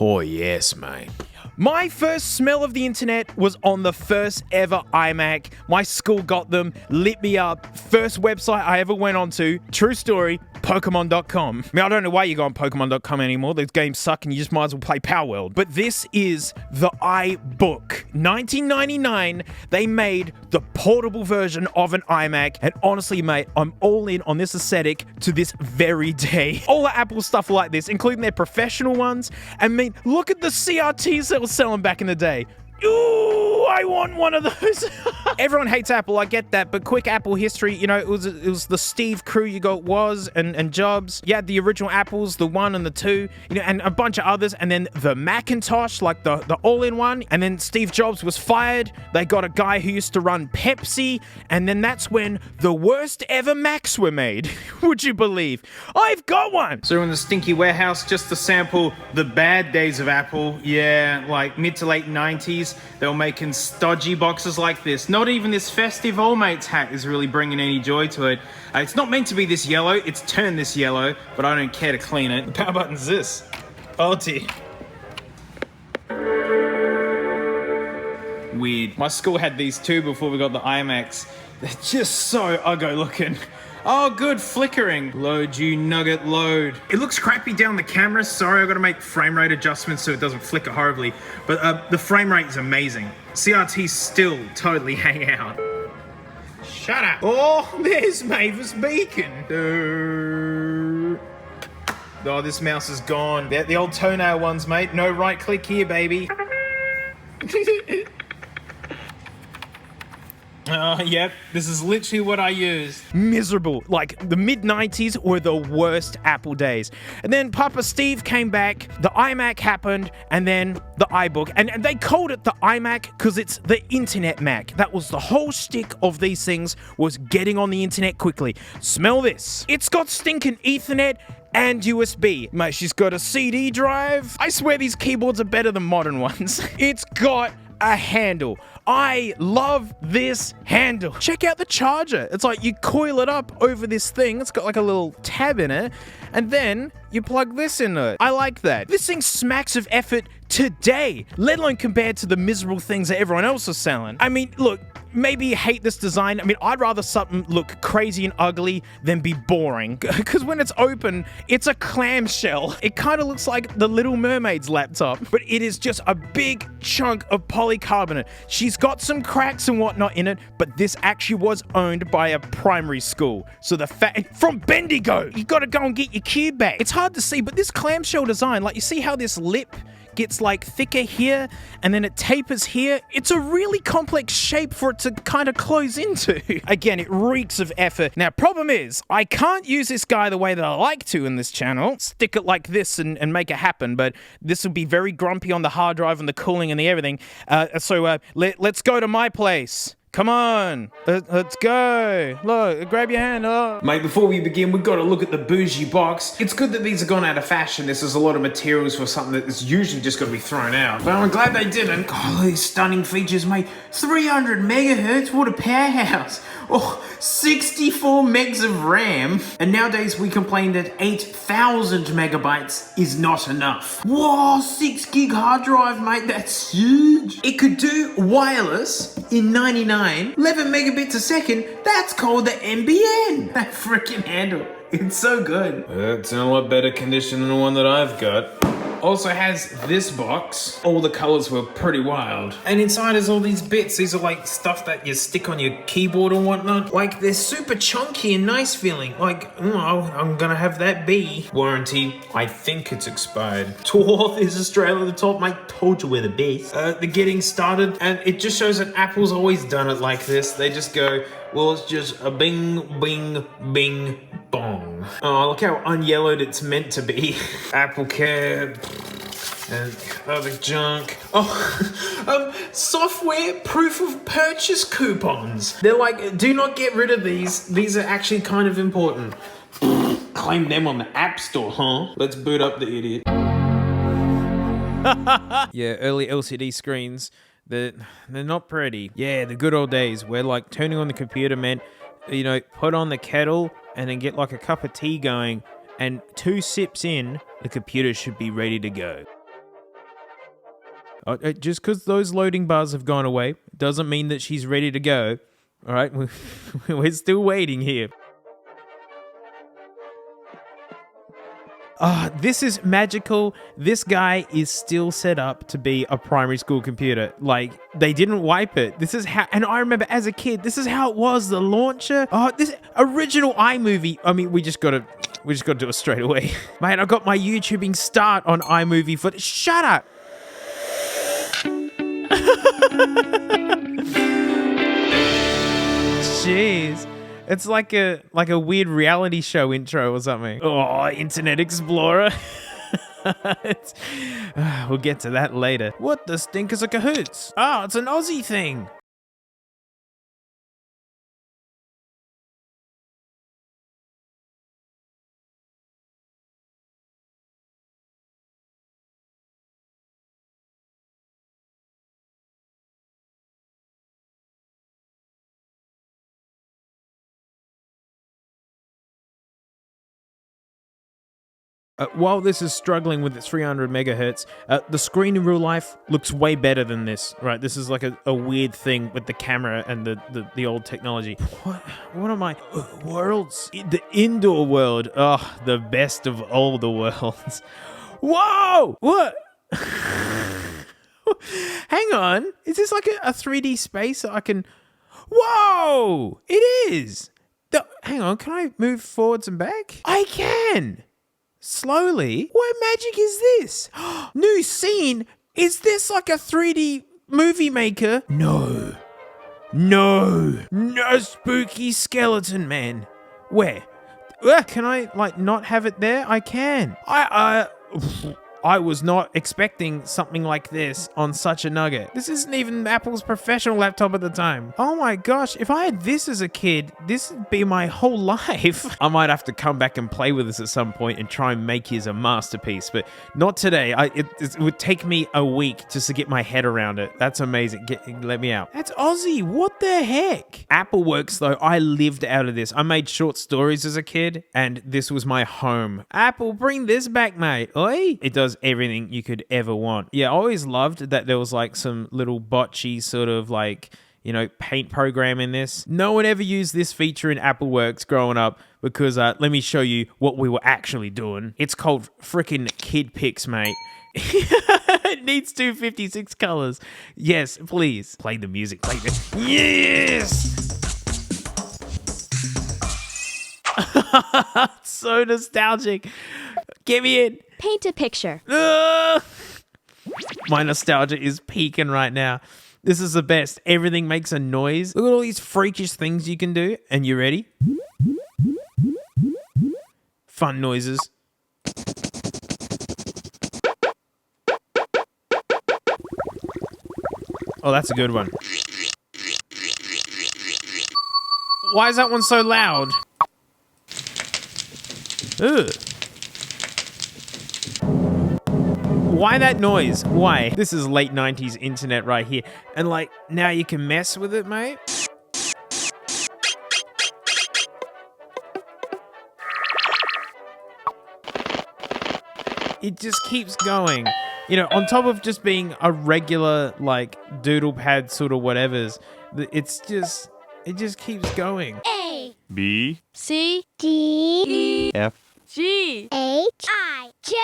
Oh, yes, mate. My first smell of the internet was on the first ever iMac. My school got them, lit me up. First website I ever went onto, true story, Pokemon.com. I mean, I don't know why you go on Pokemon.com anymore. Those games suck and you just might as well play Power World. But this is the iBook. 1999, they made the portable version of an iMac. And honestly, mate, I'm all in on this aesthetic to this very day. All the Apple stuff like this, including their professional ones. I mean, look at the CRTs that were selling back in the day. Ooh, I want one of those. Everyone hates Apple, I get that, but quick Apple history, you know, it was the Steve crew you got Woz and Jobs. You had the original Apples, the 1 and the 2, you know, and a bunch of others, and then the Macintosh, like the all-in-one, and then Steve Jobs was fired. They got a guy who used to run Pepsi, and then that's when the worst ever Macs were made. Would you believe? I've got one! So in the stinky warehouse, just to sample the bad days of Apple, yeah, like mid to late 90s, they were making stodgy boxes like this. Not even this festive All Mates hat is really bringing any joy to it. It's not meant to be this yellow, it's turned this yellow, but I don't care to clean it. The power button's this. Oh dear. Weird. My school had these too before we got the iMacs. They're just so uggo looking. Oh, good, flickering. Load, you nugget, load. It looks crappy down the camera. Sorry, I've got to make frame rate adjustments so it doesn't flicker horribly. But the frame rate is amazing. CRTs still totally hang out. Shut up. Oh, there's Mavis Beacon. Oh, this mouse is gone. They're the old toenail ones, mate. No right click here, baby. Yep, this is literally what I used. Miserable. Like, the mid-90s were the worst Apple days. And then Papa Steve came back, the iMac happened, and then the iBook. And they called it the iMac because it's the internet Mac. That was the whole shtick of these things, was getting on the internet quickly. Smell this. It's got stinking Ethernet and USB. Mate, she's got a CD drive. I swear these keyboards are better than modern ones. It's got a handle. I love this handle. Check out the charger. It's like you coil it up over this thing. It's got like a little tab in it, and then you plug this in it. I like that. This thing smacks of effort today, let alone compared to the miserable things that everyone else is selling. I mean, look, maybe you hate this design. I mean, I'd rather something look crazy and ugly than be boring. Because when it's open, it's a clamshell. It kind of looks like the Little Mermaid's laptop, but it is just a big chunk of polycarbonate. She's got some cracks and whatnot in it, but this actually was owned by a primary school. So the from Bendigo, you gotta go and get your cube back. It's hard to see, but this clamshell design, like you see how this lip gets like thicker here and then it tapers here. It's a really complex shape for it to kind of close into. Again, it reeks of effort. Now, problem is, I can't use this guy the way that I like to in this channel. Stick it like this and make it happen, but this will be very grumpy on the hard drive and the cooling and the everything. Let's go to my place. Come on, let's go. Look, grab your hand. Oh. Mate, before we begin, we've got to look at the bougie box. It's good that these have gone out of fashion. This is a lot of materials for something that is usually just got to be thrown out. But I'm glad they didn't. Oh, these stunning features, mate. 300 megahertz, what a powerhouse. Oh, 64 megs of RAM. And nowadays we complain that 8,000 megabytes is not enough. Whoa, 6 gig hard drive, mate, that's huge. It could do wireless in 99, 11 megabits a second. That's called the NBN. That freaking handle. It's so good. It's in a lot better condition than the one that I've got. Also has this box. All the colors were pretty wild. And inside is all these bits. These are like stuff that you stick on your keyboard and whatnot. Like they're super chunky and nice feeling. Like, I'm gonna have that be. Warranty, I think it's expired. 12th is Australia at the top, mate. Told you we're the best. The getting started, and it just shows that Apple's always done it like this. They just go, well, it's just a bing, bing, bing, bong. Oh, look how unyellowed it's meant to be. Apple Care and other junk. Oh, software proof of purchase coupons. They're like, do not get rid of these. These are actually kind of important. Claim them on the App Store, huh? Let's boot up the idiot. Yeah, early LCD screens. They're not pretty. Yeah, the good old days where like turning on the computer meant, you know, put on the kettle and then get like a cup of tea going, and 2 sips in, the computer should be ready to go. Just because those loading bars have gone away doesn't mean that she's ready to go. All right, we're still waiting here. This is magical. This guy is still set up to be a primary school computer. Like, they didn't wipe it. This is how, and I remember as a kid, this is how it was, the launcher. This original iMovie. I mean, we just gotta do it straight away. Man, I got my YouTubing start on iMovie footage. Shut up. Jeez. It's like a weird reality show intro or something. Oh, Internet Explorer. We'll get to that later. What the stinkers are cahoots? Oh, it's an Aussie thing. While this is struggling with its 300 megahertz, the screen in real life looks way better than this, right? This is like a weird thing with the camera and the old technology. What am I? Worlds? The indoor world. Oh, the best of all the worlds. Whoa! What? Hang on. Is this like a 3D space that I can... Whoa! It is! Hang on, can I move forwards and back? I can! Slowly? What magic is this? New scene? Is this like a 3D movie maker? No. No spooky skeleton man. Where? Can I, like, not have it there? I can. I was not expecting something like this on such a nugget. This isn't even Apple's professional laptop at the time. Oh my gosh, if I had this as a kid, this would be my whole life. I might have to come back and play with this at some point and try and make his a masterpiece, but not today. It would take me a week just to get my head around it. That's amazing. Let me out. That's Aussie. What the heck? Apple Works, though, I lived out of this. I made short stories as a kid, and this was my home. Apple, bring this back, mate. Oi? It does everything you could ever want. Yeah, I always loved that there was like some little botchy sort of like, you know, paint program in this. No one ever used this feature in Apple Works growing up because let me show you what we were actually doing. It's called frickin' Kid Pix, mate. It needs 256 colors. Yes, please. Play the music. Play the... Yes! So nostalgic. Get me in. Paint a picture. My nostalgia is peaking right now. This is the best. Everything makes a noise. Look at all these freakish things you can do. And you ready? Fun noises. Oh, that's a good one. Why is that one so loud? Ugh. Why that noise? Why? This is late 90s internet right here. And like, now you can mess with it, mate. It just keeps going. You know, on top of just being a regular, like, doodle pad sort of whatevers, it just keeps going. A. B. C. D. E. F. G. H. I. J.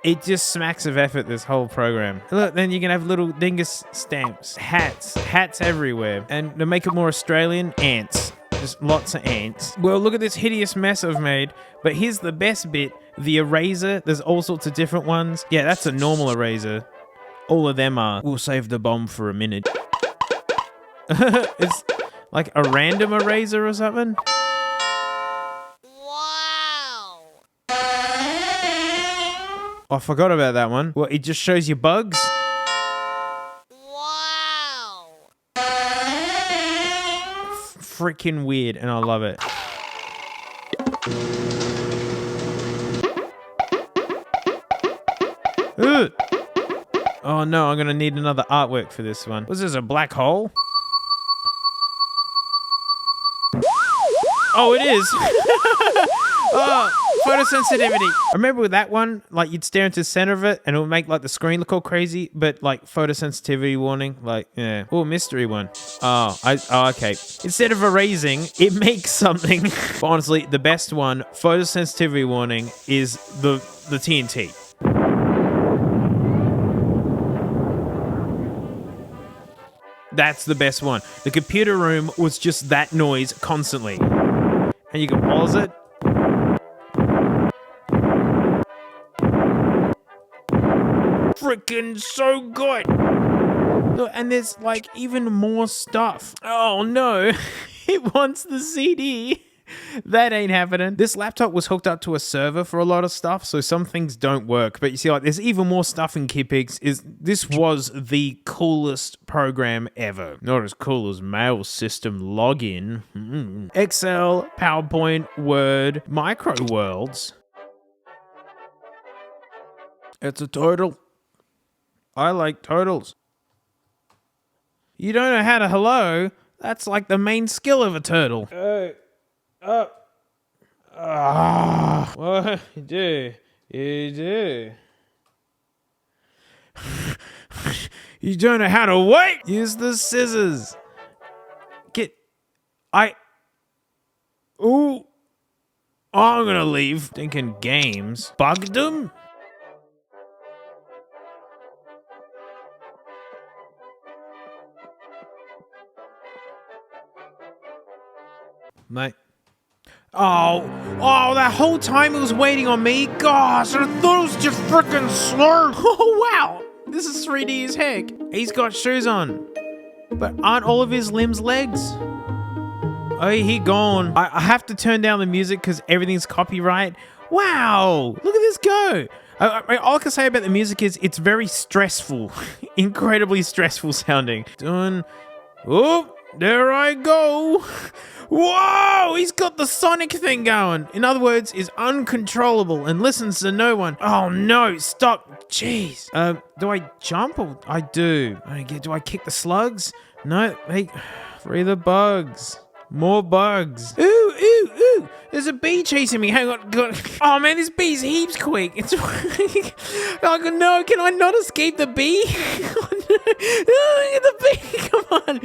It just smacks of effort, this whole program. Look, then you can have little dingus stamps, hats everywhere. And to make it more Australian, ants. Just lots of ants. Well, look at this hideous mess I've made. But here's the best bit. The eraser. There's all sorts of different ones. Yeah, that's a normal eraser. All of them are. We'll save the bomb for a minute. It's like a random eraser or something. I forgot about that one. Well, it just shows you bugs. Wow. Freaking weird, and I love it. Ugh. Oh no, I'm gonna need another artwork for this one. Was this a black hole? Oh, it is. Oh, Photosensitivity. I remember with that one, like you'd stare into the center of it and it would make like the screen look all crazy, but like photosensitivity warning, like, yeah. Oh, mystery one. Oh, okay. Instead of erasing, it makes something. But honestly, the best one, photosensitivity warning, is the TNT. That's the best one. The computer room was just that noise constantly. And you can pause it. Freaking so good. Look, and there's like even more stuff. Oh no, it wants the CD. That ain't happening. This laptop was hooked up to a server for a lot of stuff, so some things don't work. But you see, like, there's even more stuff in Kid Pix. This was the coolest program ever. Not as cool as Mail System Login. Excel, PowerPoint, Word, Micro Worlds. It's a turtle. I like turtles. You don't know how to hello? That's like the main skill of a turtle. What you do? You do. You don't know how to wait? Use the scissors. Ooh. I'm gonna leave. Thinking games. Bugdom? Mate. Oh, that whole time it was waiting on me. Gosh, I thought it was just freaking slow. Oh, wow. This is 3D as heck. He's got shoes on. But aren't all of his limbs legs? Oh, he gone. I have to turn down the music because everything's copyright. Wow. Look at this go. All I can say about the music is it's very stressful. Incredibly stressful sounding. Oh, there I go. Whoa, he's got the Sonic thing going. In other words, is uncontrollable and listens to no one. Oh no, stop. Jeez. Do I jump or I do? Do I kick the slugs? No, hey, free the bugs. More bugs. Ooh. There's a bee chasing me. Hang on. God. Oh man, this bee's heaps quick. It's oh no, can I not escape the bee? Oh, no. The bee, come on.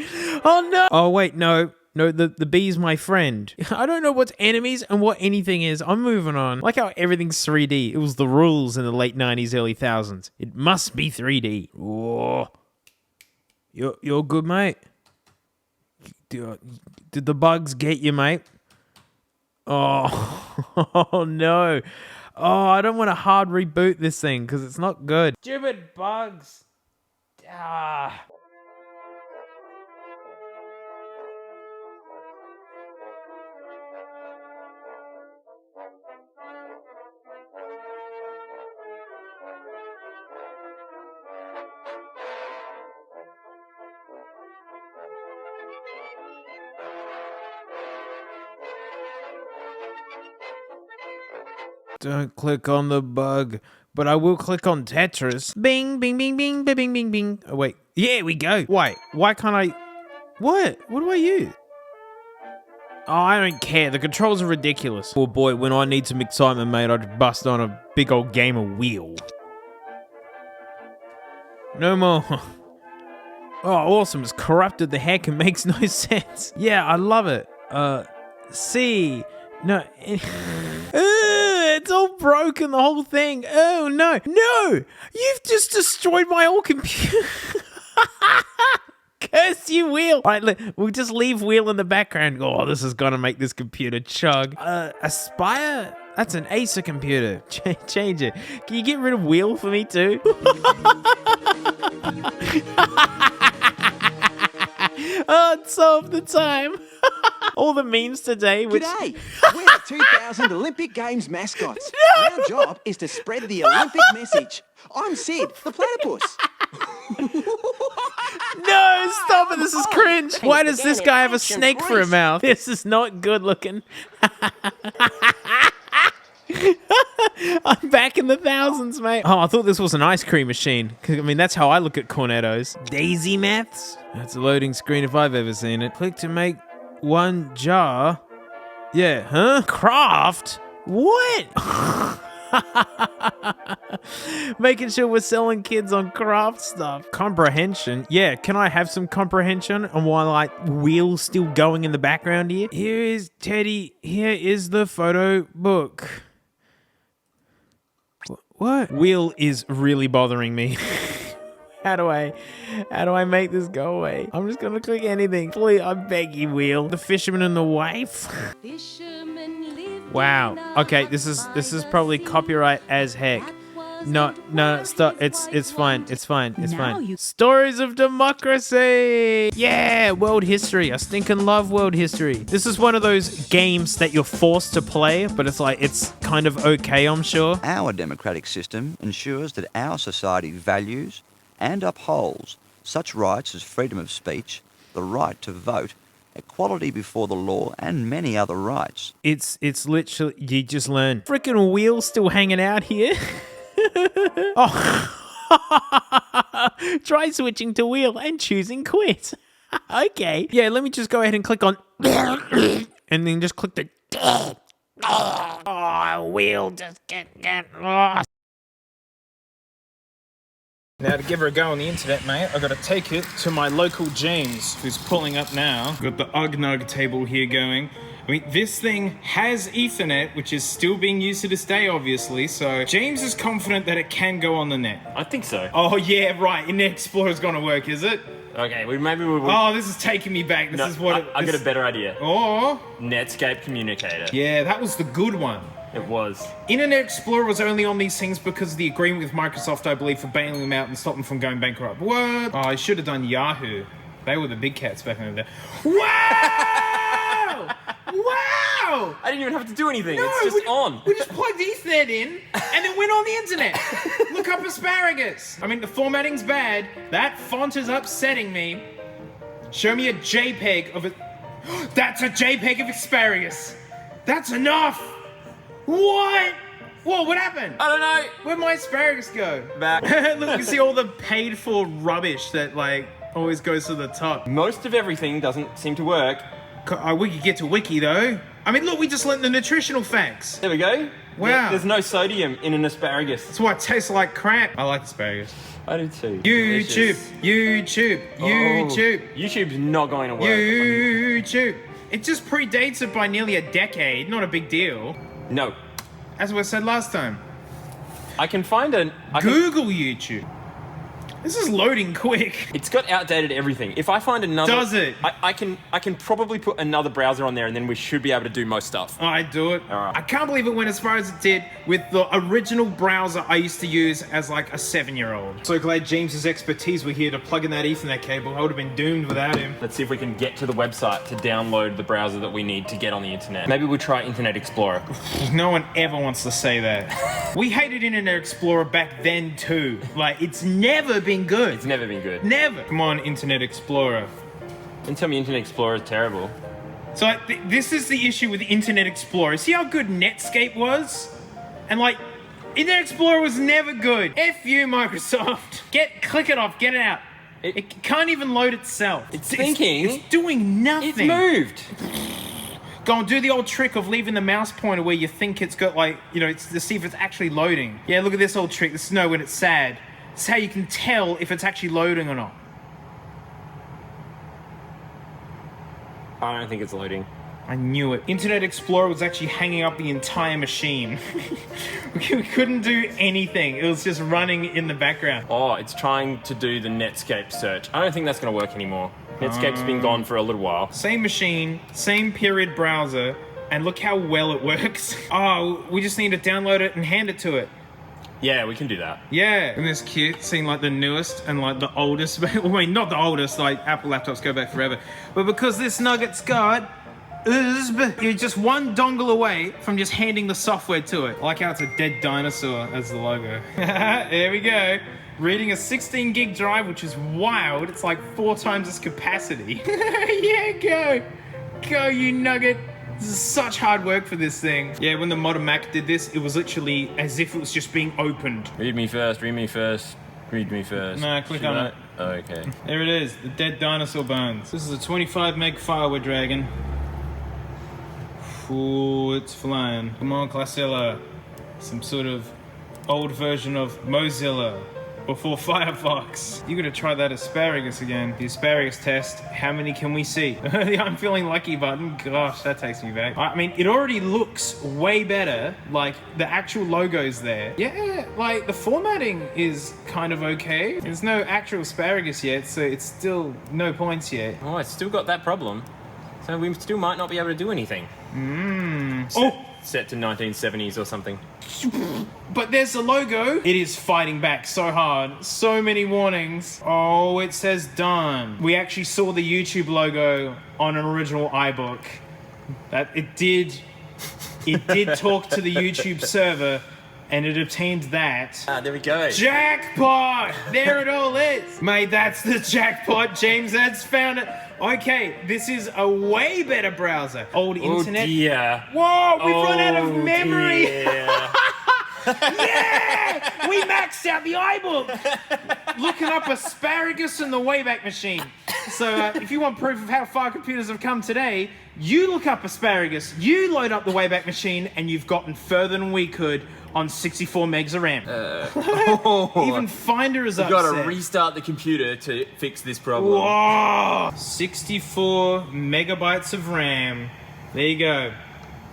Oh no. Oh wait, no. No, the bee's my friend. I don't know what's enemies and what anything is. I'm moving on. Like how everything's 3D. It was the rules in the late 90s, early 1000s. It must be 3D. Whoa. You're good, mate? Did the bugs get you, mate? Oh no. Oh, I don't want to hard reboot this thing because it's not good. Stupid bugs. Ah. Don't click on the bug, but I will click on Tetris. Bing, bing, bing, bing, bing, bing, bing, bing. Oh, wait. Yeah, we go. Wait, why can't I... What? What do I use? Oh, I don't care. The controls are ridiculous. Oh boy, when I need some excitement, mate, I just bust on a big old game of wheel. No more. Oh, awesome. It's corrupted the heck and makes no sense. Yeah, I love it. C. No. It's all broken, the whole thing. Oh, no. No! You've just destroyed my whole computer. Curse you, Wheel. All right, we'll just leave Wheel in the background. Oh, this is going to make this computer chug. Aspire? That's an Acer computer. Change it. Can you get rid of Wheel for me, too? Oh, it's solved the time. All the memes today. G'day! We're the 2000 Olympic Games mascots. No! Our job is to spread the Olympic message. I'm Sid, the platypus. No, stop it. This is cringe. Why does this guy have a snake for a mouth? This is not good looking. I'm back in the thousands, mate. Oh, I thought this was an ice cream machine. I mean, that's how I look at cornettos. Daisy maths? That's a loading screen if I've ever seen it. Click to make one jar. Yeah, huh? Craft? What? Making sure we're selling kids on craft stuff. Comprehension. Yeah, can I have some comprehension on why, like, wheel's still going in the background here? Here is Teddy. Here is the photo book. What? Wheel is really bothering me. How do I make this go away? I'm just gonna click anything. Please, I beg you, Wheel. The fisherman and the wife. Wow. Okay, this is probably copyright as heck. No, stop. It's fine. It's fine. It's fine. Stories of democracy. Yeah, world history. I stinking love world history. This is one of those games that you're forced to play, but it's like, it's kind of okay, I'm sure. Our democratic system ensures that our society values and upholds such rights as freedom of speech, the right to vote, equality before the law, and many other rights. It's literally, you just learn. Frickin' Wheel still hanging out here. Oh. Try switching to Wheel and choosing quit. Okay. Yeah, let me just go ahead and click on and then just click the Wheel just get lost. Now, to give her a go on the internet, mate, I've got to take it to my local James, who's pulling up now. Got the Ugnug table here going. I mean, this thing has Ethernet, which is still being used to this day, obviously, so James is confident that it can go on the net. I think so. Oh, yeah, right. Internet Explorer's gonna work, is it? Okay, maybe we will. Oh, this is taking me back. This is what I got a better idea. Oh. Netscape communicator. Yeah, that was the good one. It was. Internet Explorer was only on these things because of the agreement with Microsoft, I believe, for bailing them out and stop them from going bankrupt. What? Oh, I should have done Yahoo. They were the big cats back in the day. Wow! Wow! I didn't even have to do anything. No, it's just on. We just plugged Ethernet in and then went on the internet. Look up asparagus. I mean, the formatting's bad. That font is upsetting me. Show me a JPEG of it. That's a JPEG of asparagus. That's enough. What? Whoa, what happened? I don't know. Where'd my asparagus go? Back. Look, you see all the paid for rubbish that, like, always goes to the top. Most of everything doesn't seem to work. We could get to Wiki, though. I mean, look, we just learned the nutritional facts. There we go. Wow. There's no sodium in an asparagus. That's why it tastes like crap. I like asparagus. I do too. YouTube. Delicious. YouTube. YouTube. Oh, YouTube's not going to work. YouTube. It just predates it by nearly a decade. Not a big deal. No. As we said last time. I can find Google YouTube. This is loading quick. It's got outdated everything. If I find another... Does it? I can probably put another browser on there and then we should be able to do most stuff. Oh, I'd do it. All right. I can't believe it went as far as it did with the original browser I used to use as like a 7-year-old. So glad James's expertise were here to plug in that Ethernet cable. I would have been doomed without him. Let's see if we can get to the website to download the browser that we need to get on the internet. Maybe we'll try Internet Explorer. No one ever wants to say that. We hated Internet Explorer back then too. Like, it's never been good. It's never been good. Never. Come on, Internet Explorer. Don't tell me Internet Explorer is terrible. So this is the issue with Internet Explorer. See how good Netscape was? And like, Internet Explorer was never good. F you, Microsoft. Click it off, get it out. It can't even load itself. It's thinking. It's doing nothing. It's moved. Go and do the old trick of leaving the mouse pointer where you think it's got like, you know, it's to see if it's actually loading. Yeah, look at this old trick. This is when it's sad. It's how you can tell if it's actually loading or not. I don't think it's loading. I knew it. Internet Explorer was actually hanging up the entire machine. We couldn't do anything. It was just running in the background. Oh, it's trying to do the Netscape search. I don't think that's going to work anymore. Netscape's been gone for a little while. Same machine, same period browser, and look how well it works. Oh, we just need to download it and hand it to it. Yeah, we can do that. Yeah, and this cute, seeing like the newest and like the oldest. I mean, not the oldest, like Apple laptops go back forever. But because this nugget's got, you're just one dongle away from just handing the software to it. I like how it's a dead dinosaur as the logo. There we go. Reading a 16 gig drive, which is wild. It's like 4 times its capacity. Yeah, go. Go, you nugget. This is such hard work for this thing. Yeah, when the modern Mac did this, it was literally as if it was just being opened. Read me first, read me first, read me first. No, click on it. Oh, okay. There it is, the dead dinosaur bones. This is a 25 meg file we're dragging. Ooh, it's flying. Come on, Classilla. Some sort of old version of Mozilla before Firefox. You gotta try that asparagus again. The asparagus test. How many can we see? The I'm feeling lucky button. Gosh, that takes me back. I mean, it already looks way better. Like, the actual logo's there. Yeah, like, the formatting is kind of okay. There's no actual asparagus yet, so it's still no points yet. Oh, it's still got that problem. So we still might not be able to do anything. Set to 1970s or something. But there's the logo. It is fighting back so hard. So many warnings. Oh, it says done. We actually saw the YouTube logo on an original iBook. That it did talk to the YouTube server, and it obtained that. Ah, there we go. Jackpot! There it all is. Mate, that's the jackpot. James has found it. Okay, this is a way better browser. Old internet. Oh dear. Whoa, we've run out of memory. Dear. Yeah! We maxed out the iBook. Looking up asparagus in the Wayback Machine. So if you want proof of how far computers have come today, you look up asparagus, you load up the Wayback Machine, and you've gotten further than we could on 64 megs of RAM. Even Finder is upset. You've got to restart the computer to fix this problem. Whoa! 64 megabytes of RAM. There you go.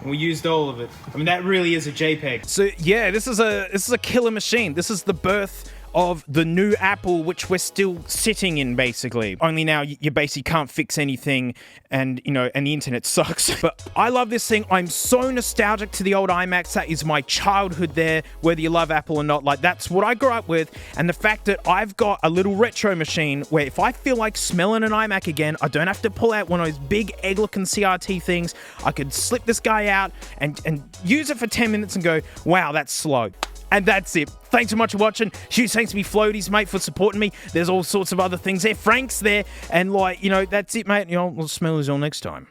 We used all of it. I mean, that really is a JPEG. So yeah, this is a killer machine. This is the birth of the new Apple, which we're still sitting in, basically. Only now you basically can't fix anything, and and the internet sucks. But I love this thing. I'm so nostalgic to the old iMacs. That is my childhood there, whether you love Apple or not. Like, that's what I grew up with. And the fact that I've got a little retro machine where if I feel like smelling an iMac again, I don't have to pull out one of those big egg-looking CRT things. I could slip this guy out and use it for 10 minutes and go, wow, that's slow. And that's it. Thanks so much for watching. Huge thanks to me floaties, mate, for supporting me. There's all sorts of other things there. Frank's there. And, that's it, mate. We'll smell us all next time.